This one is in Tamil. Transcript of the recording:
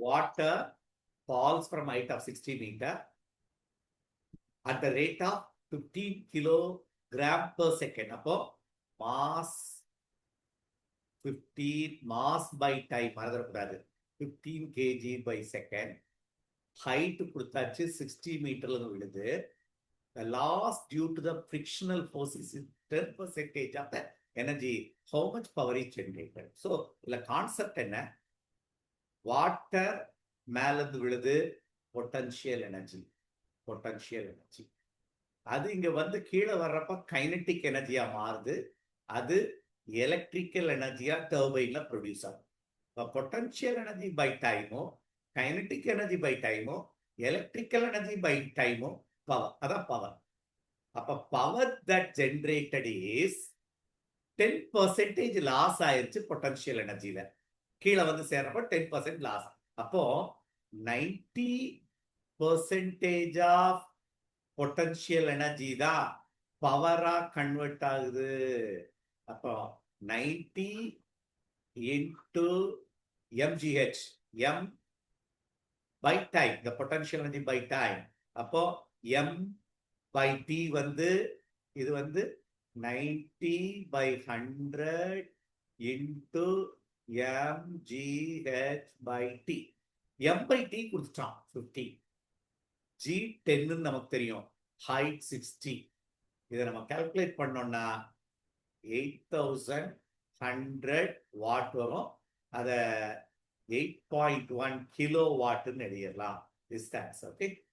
water falls from height of 60 meter at the rate of 15 kilogram per second. அப்போ mass 15 mass by time மறந்துடக்கூடாது. 15 kg by second. height கொடுத்தாச்சு 60 மீட்டர்ல விழுது. The loss due to the frictional force is 10% of the energy. How much power is generated? So, the concept என்ன? வாட்டர் மேலது விழுது பொட்டன்ஷியல் எனர்ஜி. பொட்டன்ஷியல் எனர்ஜி அது இங்க வந்து கீழே வர்றப்ப கைனடிக் எனர்ஜியா மாறுது. அது எலக்ட்ரிக்கல் எனர்ஜியா டர்பைன்ல ப்ரொடியூஸ் ஆகும். Potential energy by time, kinetic energy by time, electrical energy by time power. அதான் பவர். அப்ப power that generated is 10% loss ஆயிருச்சு பொட்டன்ஷியல் எனர்ஜியில. கீழே வந்து சேர்றப்ப 10% லாஸ். அப்போ 90% ஆஃப் பொட்டன்ஷியல் எனர்ஜி தான் பவரா கன்வெர்ட் ஆகுது. அப்போ 90 into mgh, m by time, the potential energy by time. அப்போ m by t வந்து இது வந்து 90 by 100 into mgh by t. m by t கொடுத்துட்டான் 50. g 10 நமக்கு தெரியும். height 60. இதை நம்ம கால்குலேட் பண்ணோம்னா 8100 வாட் வரும். அதை 8.1 கிலோ வாட்னு எழுதிடலாம். This is the answer. Okay.